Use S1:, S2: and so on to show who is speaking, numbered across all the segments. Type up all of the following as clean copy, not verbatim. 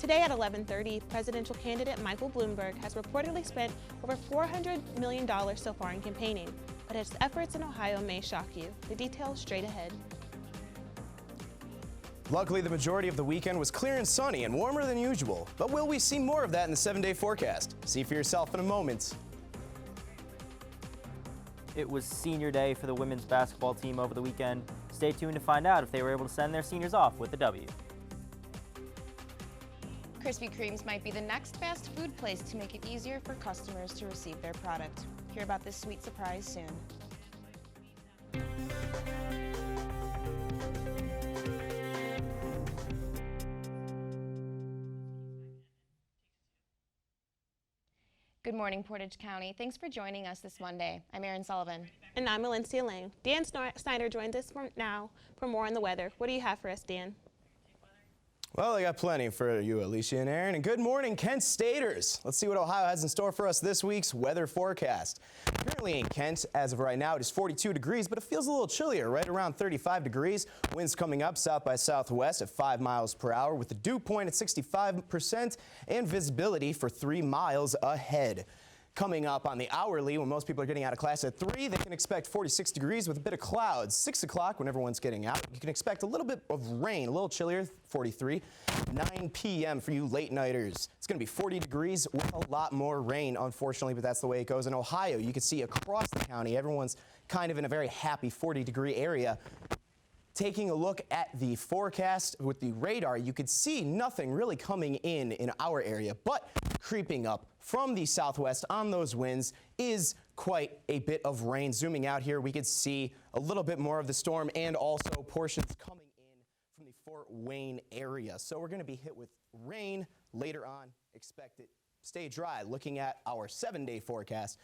S1: Today at 11:30, presidential candidate Michael Bloomberg has reportedly spent over $400 million so far in campaigning, but his efforts in Ohio may shock you. The details straight ahead.
S2: Luckily, the majority of the weekend was clear and sunny and warmer than usual. But will we see more of that in the 7-day forecast? See for yourself in a moment.
S3: It was senior day for the women's basketball team over the weekend. Stay tuned to find out if they were able to send their seniors off with a W.
S4: Krispy Kremes might be the next fast food place to make it easier for customers to receive their product. Hear about this sweet surprise soon. Good morning, Portage County. Thanks for joining us this Monday. I'm Erin Sullivan.
S1: And I'm Alencia. Dan Snyder joins us now for more on the weather. What do you have for us, Dan?
S2: Well, I got plenty for you, Alicia and Erin. And good morning, Kent Staters. Let's see what Ohio has in store for us this week's weather forecast. Currently in Kent, as of right now, it is 42 degrees, but it feels a little chillier, right around 35 degrees. Winds coming up south by southwest at 5 miles per hour with the dew point at 65% and visibility for 3 miles ahead. Coming up on the hourly, when most people are getting out of class at 3, they can expect 46 degrees with a bit of clouds. 6 o'clock, when everyone's getting out, you can expect a little bit of rain, a little chillier, 43. 9 p.m. for you late-nighters. It's going to be 40 degrees with a lot more rain, unfortunately, but that's the way it goes. In Ohio, you can see across the county, everyone's kind of in a very happy 40-degree area. Taking a look at the forecast with the radar, you could see nothing really coming in our area, but creeping up from the southwest on those winds is quite a bit of rain. Zooming out here, we could see a little bit more of the storm and also portions coming in from the Fort Wayne area. So we're going to be hit with rain later on. Expect it stay dry. Looking at our 7-day forecast,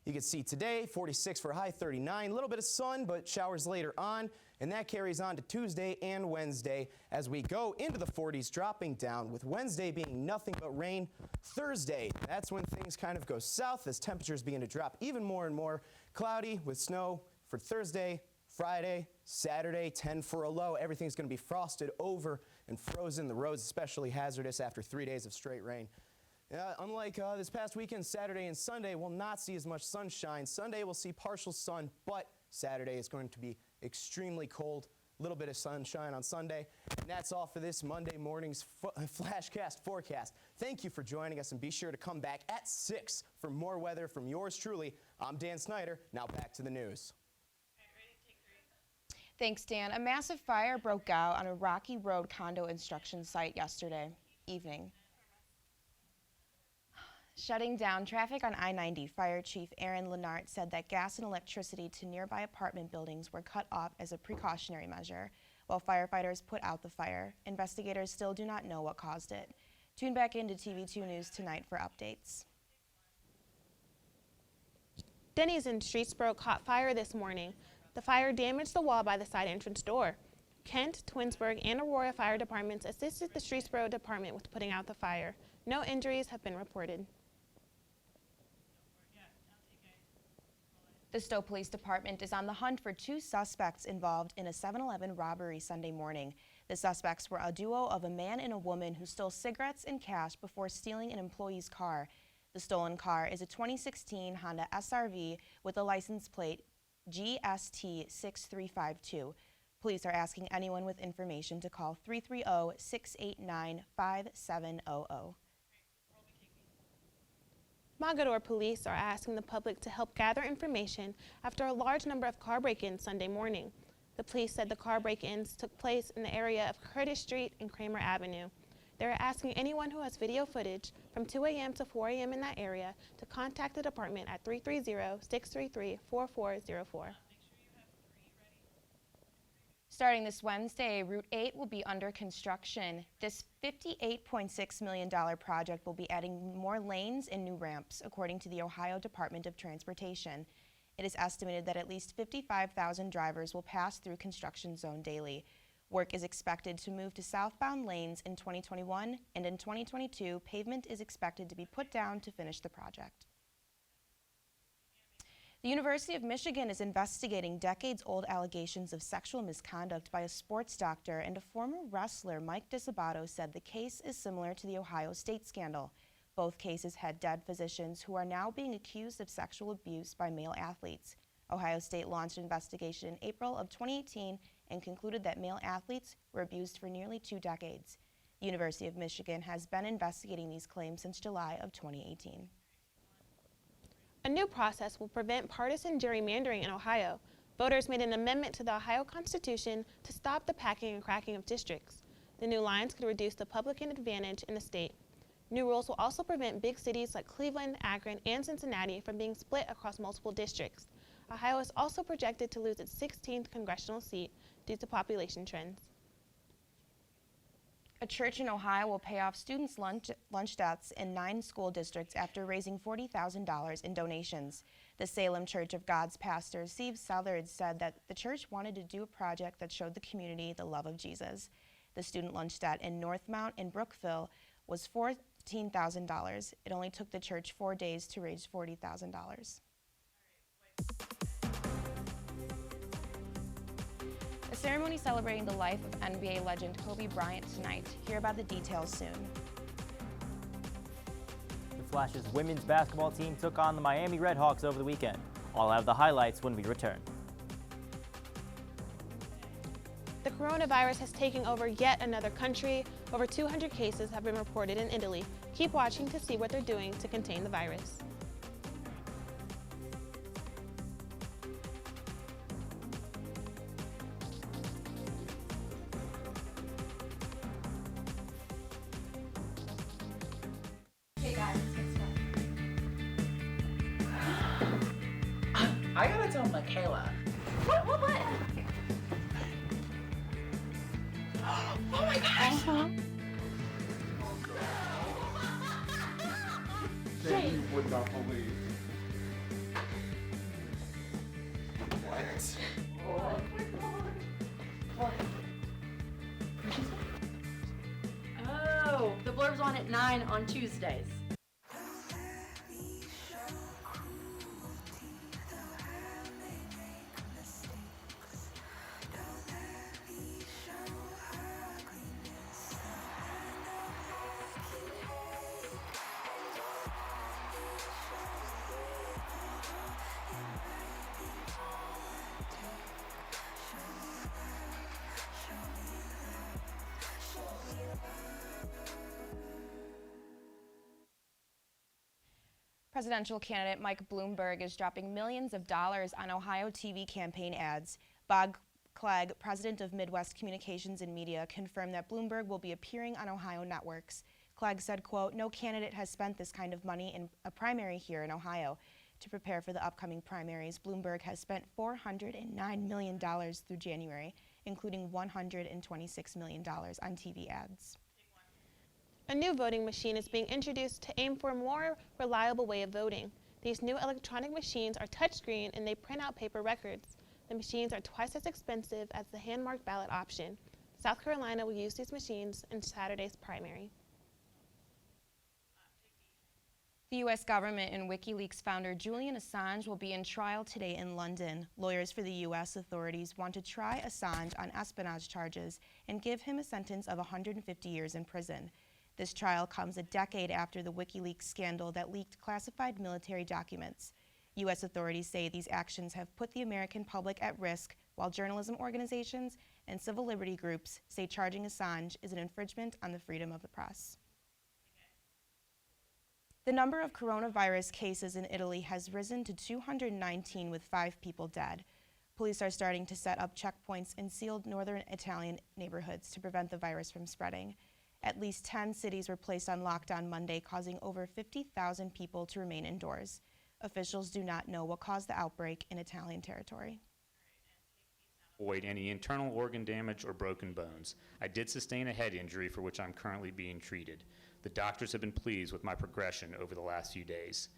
S2: you can see today 46 for a high, 39, a little bit of sun, but showers later on. And that carries on to Tuesday and Wednesday as we go into the 40s, dropping down, with Wednesday being nothing but rain. Thursday, that's when things kind of go south as temperatures begin to drop even more and more. Cloudy with snow for Thursday, Friday, Saturday, 10 for a low. Everything's going to be frosted over and frozen. The roads especially hazardous after 3 days of straight rain. Unlike this past weekend, Saturday and Sunday will not see as much sunshine. Sunday we'll see partial sun, but Saturday is going to be extremely cold. A little bit of sunshine on Sunday. And that's all for this Monday morning's FlashCast forecast. Thank you for joining us, and be sure to come back at 6 for more weather from yours truly. I'm Dan Snyder. Now back to the news.
S4: Thanks, Dan. A massive fire broke out on a Rocky Road condo construction site yesterday evening. Shutting down traffic on I-90, Fire Chief Erin said that gas and electricity to nearby apartment buildings were cut off as a precautionary measure, while firefighters put out the fire. Investigators still do not know what caused it. Tune back into TV2 News tonight for updates.
S1: Denny's in Streetsboro caught fire this morning. The fire damaged the wall by the side entrance door. Kent, Twinsburg, and Aurora fire departments assisted the Streetsboro department with putting out the fire. No injuries have been reported.
S4: The Stowe Police Department is on the hunt for 2 suspects involved in a 7-Eleven robbery Sunday morning. The suspects were a duo of a man and a woman who stole cigarettes and cash before stealing an employee's car. The stolen car is a 2016 Honda SRV with a license plate GST6352. Police are asking anyone with information to call 330-689-5700.
S1: Mogador police are asking the public to help gather information after a large number of car break-ins Sunday morning. The police said the car break-ins took place in the area of Curtis Street and Kramer Avenue. They're asking anyone who has video footage from 2 a.m. to 4 a.m. in that area to contact the department at 330-633-4404.
S4: Starting this Wednesday, Route 8 will be under construction. This $58.6 million project will be adding more lanes and new ramps, according to the Ohio Department of Transportation. It is estimated that at least 55,000 drivers will pass through construction zone daily. Work is expected to move to southbound lanes in 2021, and in 2022, pavement is expected to be put down to finish the project. The University of Michigan is investigating decades-old allegations of sexual misconduct by a sports doctor, and a former wrestler, Mike Disabato, said the case is similar to the Ohio State scandal. Both cases had dead physicians who are now being accused of sexual abuse by male athletes. Ohio State launched an investigation in April of 2018 and concluded that male athletes were abused for nearly 2 decades. The University of Michigan has been investigating these claims since July of 2018.
S1: A new process will prevent partisan gerrymandering in Ohio. Voters made an amendment to the Ohio Constitution to stop the packing and cracking of districts. The new lines could reduce the Republican advantage in the state. New rules will also prevent big cities like Cleveland, Akron, and Cincinnati from being split across multiple districts. Ohio is also projected to lose its 16th congressional seat due to population trends.
S4: A church in Ohio will pay off students' lunch debts in 9 school districts after raising $40,000 in donations. The Salem Church of God's pastor, Steve Southard, said that the church wanted to do a project that showed the community the love of Jesus. The student lunch debt in Northmount and Brookville was $14,000. It only took the church 4 days to raise $40,000. A ceremony celebrating the life of NBA legend Kobe Bryant tonight. Hear about the details soon.
S3: The Flash's women's basketball team took on the Miami Redhawks over the weekend. I'll have the highlights when we return.
S1: The coronavirus has taken over yet another country. Over 200 cases have been reported in Italy. Keep watching to see what they're doing to contain the virus.
S5: Hey guys, let's get started. I gotta tell Michaela. What? Oh my gosh!
S6: That you would not believe. What?
S7: Oh, the blurb's on at 9 on Tuesdays.
S4: Presidential candidate Mike Bloomberg is dropping millions of dollars on Ohio TV campaign ads. Bob Clegg, president of Midwest Communications and Media, confirmed that Bloomberg will be appearing on Ohio networks. Clegg said, quote, "No candidate has spent this kind of money in a primary here in Ohio. To prepare for the upcoming primaries, Bloomberg has spent $409 million through January, including $126 million on TV ads."
S1: A new voting machine is being introduced to aim for a more reliable way of voting. These new electronic machines are touchscreen and they print out paper records. The machines are twice as expensive as the hand-marked ballot option. South Carolina will use these machines in Saturday's primary.
S4: The U.S. government and WikiLeaks founder Julian Assange will be in trial today in London. Lawyers for the U.S. authorities want to try Assange on espionage charges and give him a sentence of 150 years in prison. This trial comes a decade after the WikiLeaks scandal that leaked classified military documents. U.S. authorities say these actions have put the American public at risk, while journalism organizations and civil liberty groups say charging Assange is an infringement on the freedom of the press. The number of coronavirus cases in Italy has risen to 219 with 5 people dead. Police are starting to set up checkpoints in sealed northern Italian neighborhoods to prevent the virus from spreading. At least 10 cities were placed on lockdown Monday, causing over 50,000 people to remain indoors. Officials do not know what caused the outbreak in Italian territory.
S8: Avoid any internal organ damage or broken bones. I did sustain a head injury for which I'm currently being treated. The doctors have been pleased with my progression over the last few days.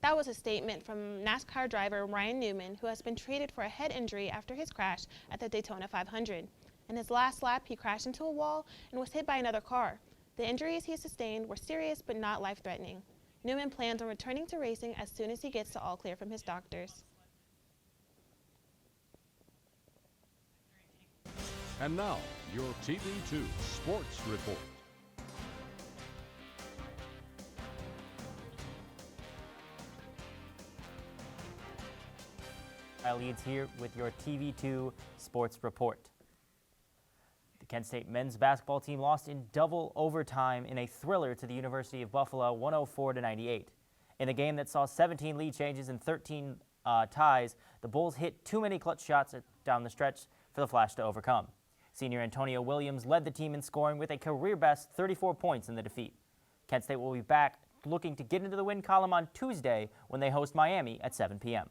S1: That was a statement from NASCAR driver Ryan Newman, who has been treated for a head injury after his crash at the Daytona 500. In his last lap, he crashed into a wall and was hit by another car. The injuries he sustained were serious but not life-threatening. Newman plans on returning to racing as soon as he gets the all clear from his doctors.
S9: And now, your TV2 Sports Report.
S3: Leads here with your TV2 Sports Report. The Kent State men's basketball team lost in double overtime in a thriller to the University of Buffalo, 104-98. In a game that saw 17 lead changes and 13 ties, the Bulls hit too many clutch shots down the stretch for the Flash to overcome. Senior Antonio Williams led the team in scoring with a career-best 34 points in the defeat. Kent State will be back looking to get into the win column on Tuesday when they host Miami at 7 p.m.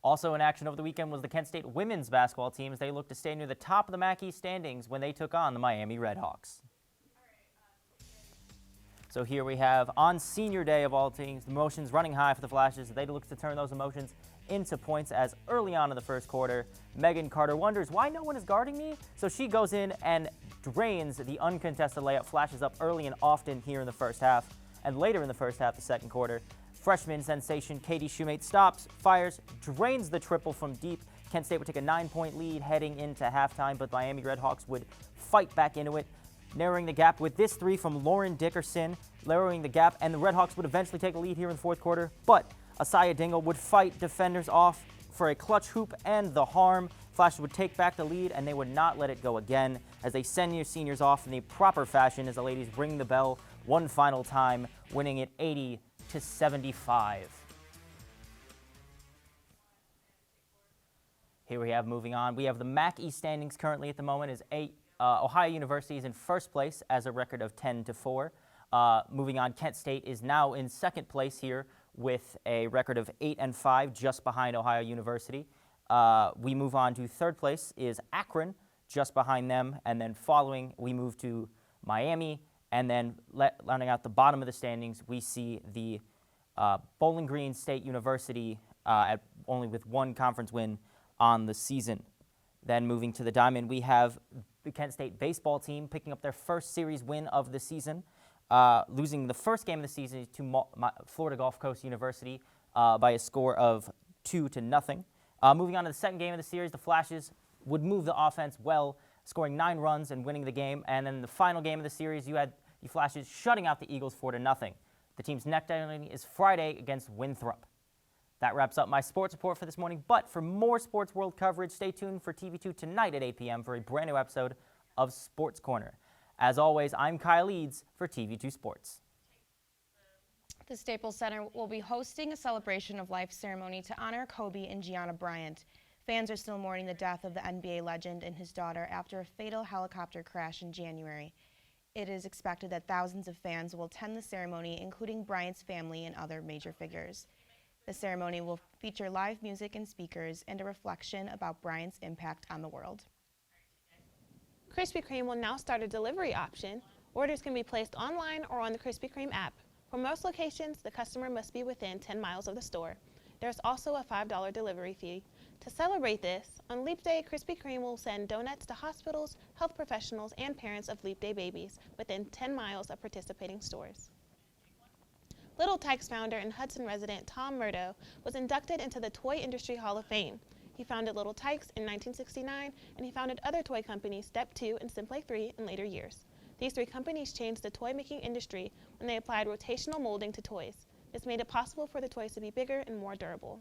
S3: Also in action over the weekend was the Kent State women's basketball team as they look to stay near the top of the MAC East standings when they took on the Miami Redhawks. So here we have, on senior day of all things, the emotions running high for the Flashes. They look to turn those emotions into points as early on in the first quarter, Megan Carter wonders why no one is guarding me. So she goes in and drains the uncontested layup, Flashes up early and often here in the first half. And later in the first half, the second quarter, freshman sensation Katie Shoemate stops, fires, drains the triple from deep. Kent State would take a 9-point lead heading into halftime, but Miami Redhawks would fight back into it, narrowing the gap with this three from Lauren Dickerson, narrowing the gap, and the Redhawks would eventually take a lead here in the fourth quarter, but Asaya Dingle would fight defenders off for a clutch hoop and the harm. Flashes would take back the lead, and they would not let it go again as they send your seniors off in the proper fashion as the ladies ring the bell one final time, winning it 80-75. Here we have, moving on, we have the MAC East standings currently at the moment is Ohio University is in first place as a record of 10-4. Moving on, Kent State is now in second place here with a record of 8-5, just behind Ohio University. We move on to third place is Akron, just behind them, and then following we move to Miami, and then rounding out the bottom of the standings, we see the Bowling Green State University at only with one conference win on the season. Then moving to the Diamond, we have the Kent State baseball team picking up their first series win of the season, losing the first game of the season to Florida Gulf Coast University by a score of 2-0. Moving on to the second game of the series, the Flashes would move the offense well, scoring 9 runs and winning the game. And then the final game of the series, you had the Flashes shutting out the Eagles 4-0. The team's next deadline is Friday against Winthrop. That wraps up my sports report for this morning. But for more sports world coverage, stay tuned for TV2 tonight at 8 p.m. for a brand new episode of Sports Corner. As always, I'm Kyle Eads for TV2 Sports.
S4: The Staples Center will be hosting a celebration of life ceremony to honor Kobe and Gianna Bryant. Fans are still mourning the death of the NBA legend and his daughter after a fatal helicopter crash in January. It is expected that thousands of fans will attend the ceremony, including Bryant's family and other major figures. The ceremony will feature live music and speakers and a reflection about Bryant's impact on the world.
S1: Krispy Kreme will now start a delivery option. Orders can be placed online or on the Krispy Kreme app. For most locations, the customer must be within 10 miles of the store. There's also a $5 delivery fee. To celebrate this, on Leap Day, Krispy Kreme will send donuts to hospitals, health professionals, and parents of Leap Day babies within 10 miles of participating stores. Little Tikes founder and Hudson resident Tom Murdo was inducted into the Toy Industry Hall of Fame. He founded Little Tikes in 1969, and he founded other toy companies Step 2 and Simply 3 in later years. These 3 companies changed the toy-making industry when they applied rotational molding to toys. This made it possible for the toys to be bigger and more durable.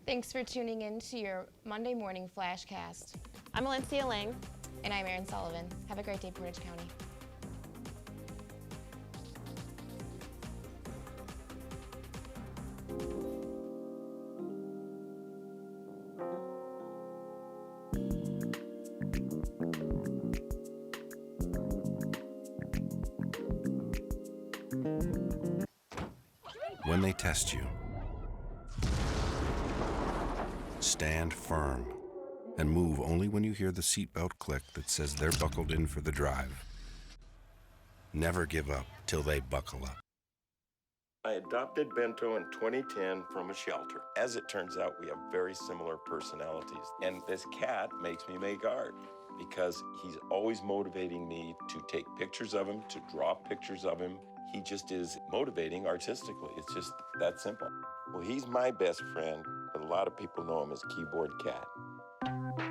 S4: Thanks for tuning in to your Monday morning FlashCast.
S1: I'm Alencia Lang.
S4: And I'm Erin Sullivan. Have a great day, Portage County.
S10: When they test you, stand firm and move only when you hear the seatbelt click that says they're buckled in for the drive. Never give up till they buckle up.
S11: I adopted Bento in 2010 from a shelter. As it turns out, we have very similar personalities, and this cat makes me make art. because he's always motivating me to take pictures of him, to draw pictures of him. He just is motivating artistically. It's just that simple. Well, he's my best friend, but a lot of people know him as Keyboard Cat.